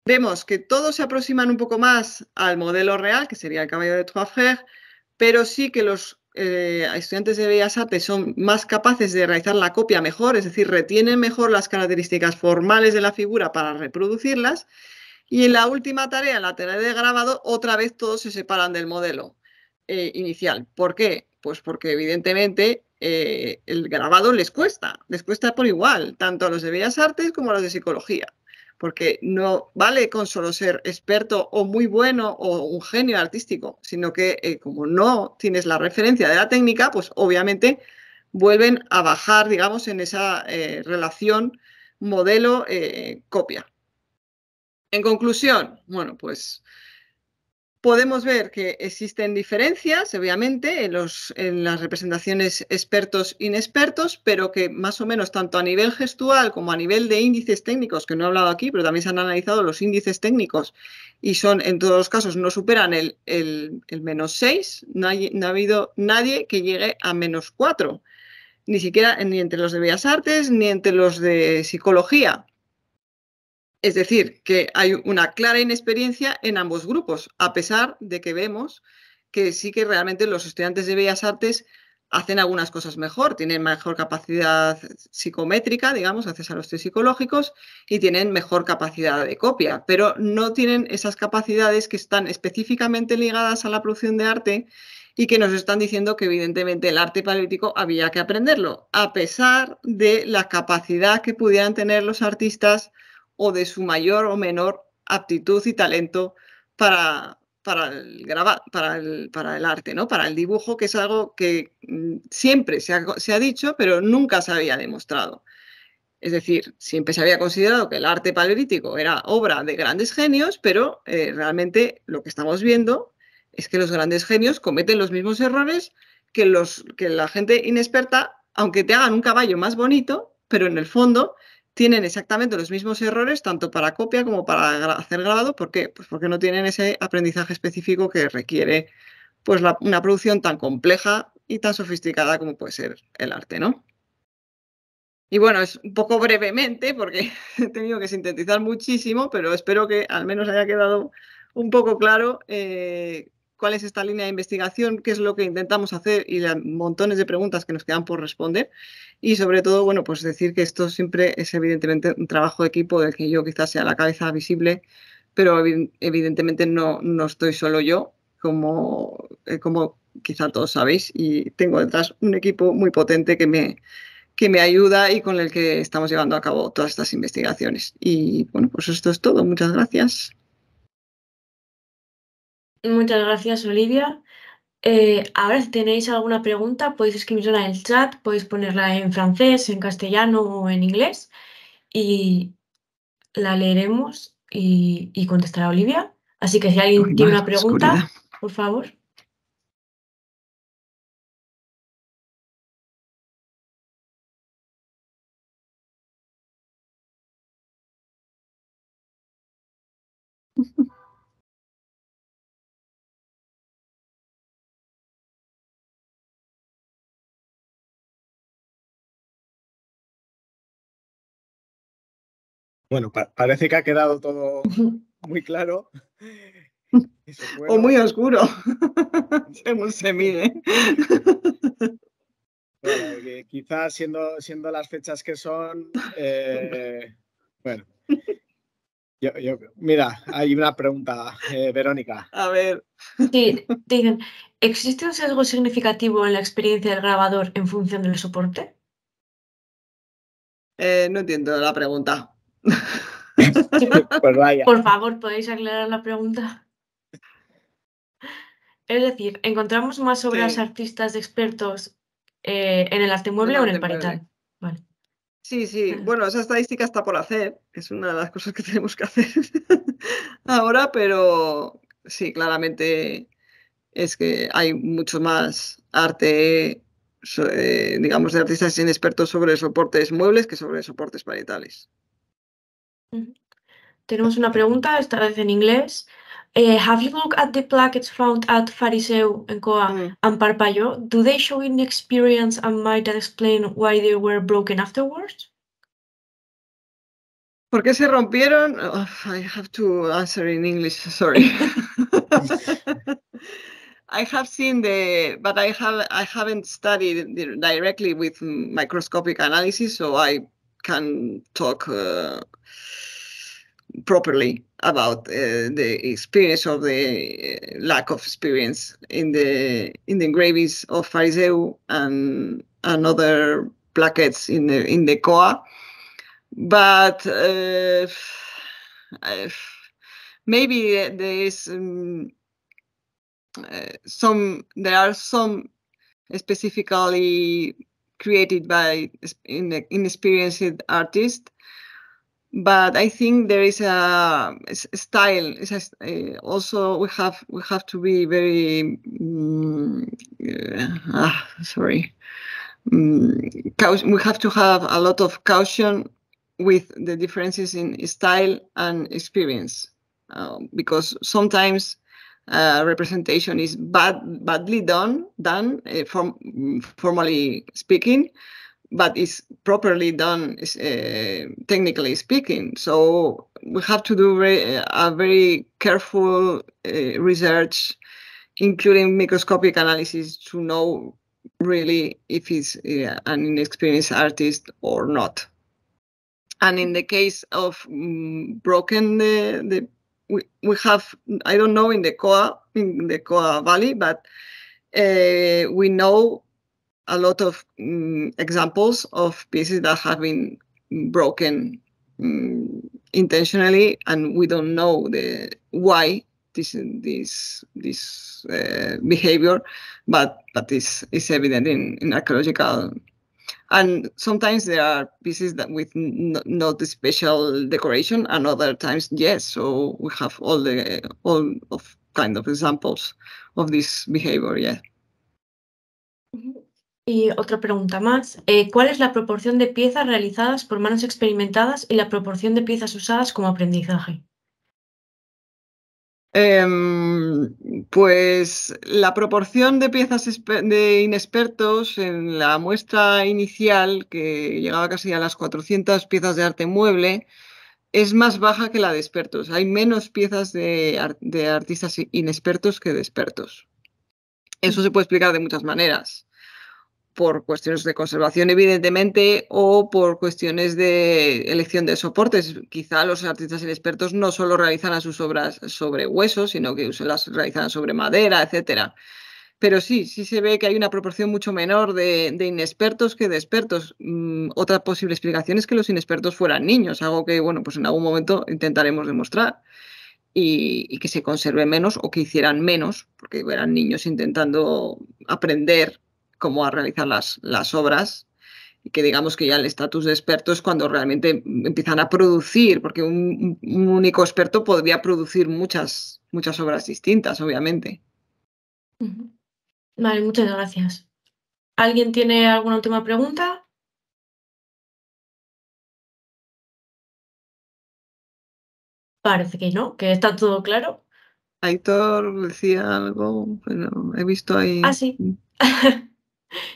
vemos que todos se aproximan un poco más al modelo real, que sería el caballo de Trofer, pero sí que los estudiantes de Bellas Artes son más capaces de realizar la copia mejor, es decir, retienen mejor las características formales de la figura para reproducirlas. Y en la última tarea, en la tarea de grabado, otra vez todos se separan del modelo inicial. ¿Por qué? Pues porque evidentemente el grabado les cuesta por igual, tanto a los de Bellas Artes como a los de Psicología. Porque no vale con solo ser experto o muy bueno o un genio artístico, sino que como no tienes la referencia de la técnica, pues obviamente vuelven a bajar, digamos, en esa relación modelo-copia. En conclusión, bueno, pues Podemos ver que existen diferencias, obviamente, en las representaciones expertos-inexpertos, pero que más o menos tanto a nivel gestual como a nivel de índices técnicos, que no he hablado aquí, pero también se han analizado los índices técnicos y son, en todos los casos, no superan el -6. No ha habido nadie que llegue a -4, ni siquiera ni entre los de Bellas Artes ni entre los de Psicología. Es decir, que hay una clara inexperiencia en ambos grupos, a pesar de que vemos que sí que realmente los estudiantes de Bellas Artes hacen algunas cosas mejor, tienen mejor capacidad psicométrica, digamos, gracias a los test psicológicos, y tienen mejor capacidad de copia, pero no tienen esas capacidades que están específicamente ligadas a la producción de arte y que nos están diciendo que evidentemente el arte paleolítico había que aprenderlo, a pesar de la capacidad que pudieran tener los artistas o de su mayor o menor aptitud y talento para el arte, ¿no? Para el dibujo, que es algo que siempre se ha dicho, pero nunca se había demostrado. Es decir, siempre se había considerado que el arte paleolítico era obra de grandes genios, pero realmente lo que estamos viendo es que los grandes genios cometen los mismos errores que la gente inexperta, aunque te hagan un caballo más bonito, pero en el fondo tienen exactamente los mismos errores, tanto para copia como para hacer grabado. ¿Por qué? Pues porque no tienen ese aprendizaje específico que requiere pues, una producción tan compleja y tan sofisticada como puede ser el arte, ¿no? Y bueno, es un poco brevemente, porque he tenido que sintetizar muchísimo, pero espero que al menos haya quedado un poco claro cuál es esta línea de investigación, qué es lo que intentamos hacer y las montones de preguntas que nos quedan por responder. Y sobre todo, bueno, pues decir que esto siempre es evidentemente un trabajo de equipo del que yo quizás sea la cabeza visible, pero evidentemente no estoy solo yo, como quizá todos sabéis, y tengo detrás un equipo muy potente que me ayuda y con el que estamos llevando a cabo todas estas investigaciones. Y bueno, pues esto es todo. Muchas gracias. Muchas gracias, Olivia. Ahora, si tenéis alguna pregunta, podéis escribirla en el chat, podéis ponerla en francés, en castellano o en inglés y la leeremos y contestará Olivia. Así que si alguien tiene una pregunta, por favor. Bueno, parece que ha quedado todo muy claro. O muy oscuro, según se mire. Bueno, quizás siendo las fechas que son, bueno. Mira, hay una pregunta, Verónica. A ver. Sí, dicen, ¿existe un sesgo significativo en la experiencia del grabador en función del soporte? No entiendo la pregunta. Sí, Pues vaya. por favor, ¿podéis aclarar la pregunta? Es decir, ¿encontramos más obras artistas de expertos en el arte mueble o en el parietal? Vale. Sí. Bueno, esa estadística está por hacer. Es una de las cosas que tenemos que hacer ahora, pero sí, claramente es que hay mucho más arte, digamos, de artistas inexpertos sobre soportes muebles que sobre soportes parietales. Tenemos una pregunta, esta vez en inglés. Have you looked at the plaquettes found at Fariseu and Coa and Parpayo? Do they show inexperience and might that explain why they were broken afterwards? ¿Por qué se rompieron? Oh, I have to answer in English, sorry. I have seen but I haven't studied directly with microscopic analysis, so I can talk properly about the experience of the lack of experience in the engravings of Fariseu and other plaquettes in the Coa. But maybe there is there are some specifically created by inexperienced artists, but I think there is a style. Also, we have to be very sorry. We have to have a lot of caution with the differences in style and experience, because sometimes representation is badly done, formally speaking, but is properly done technically speaking. So we have to do a very careful research, including microscopic analysis, to know really if it's an inexperienced artist or not. And in the case of Broken, we have, I don't know in the Coa Valley, but we know a lot of examples of pieces that have been broken intentionally, and we don't know why this behavior, but is evident in archaeological. And sometimes there are pieces that with not the special decoration, and other times yes. So we have all of kind of examples of this behavior. Yeah. Y otra pregunta más. ¿Cuál es la proporción de piezas realizadas por manos experimentadas y la proporción de piezas usadas como aprendizaje? Pues la proporción de piezas de inexpertos en la muestra inicial, que llegaba casi a las 400 piezas de arte mueble, es más baja que la de expertos. Hay menos piezas de artistas inexpertos que de expertos. Eso se puede explicar de muchas maneras. Por cuestiones de conservación, evidentemente, o por cuestiones de elección de soportes. Quizá los artistas inexpertos no solo realizan sus obras sobre huesos, sino que las realizan sobre madera, etc. Pero sí se ve que hay una proporción mucho menor de inexpertos que de expertos. Otra posible explicación es que los inexpertos fueran niños, algo que, bueno, pues en algún momento intentaremos demostrar. Y que se conserve menos, o que hicieran menos, porque eran niños intentando aprender cómo a realizar las obras, y que digamos que ya el estatus de experto es cuando realmente empiezan a producir, porque un único experto podría producir muchas obras distintas, obviamente. Vale, muchas gracias. ¿Alguien tiene alguna última pregunta? Parece que no, que está todo claro. Aitor decía algo, pero he visto ahí. Ah, sí.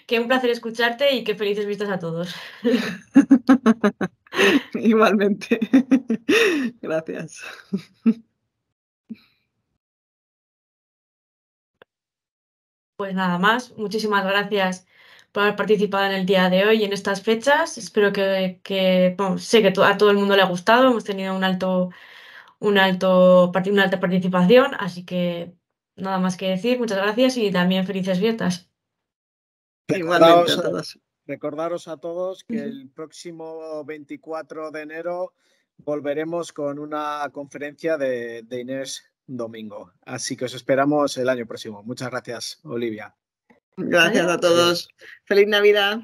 Qué un placer escucharte y qué felices vistas a todos. Igualmente. Gracias. Pues nada más, muchísimas gracias por haber participado en el día de hoy y en estas fechas. Espero que bueno, sé que a todo el mundo le ha gustado, hemos tenido una alta participación, así que nada más que decir, muchas gracias y también felices fiestas. Igualmente a todos. Recordaros a todos que el próximo 24 de enero volveremos con una conferencia de Inés Domingo. Así que os esperamos el año próximo. Muchas gracias, Olivia. Gracias a todos. Feliz Navidad.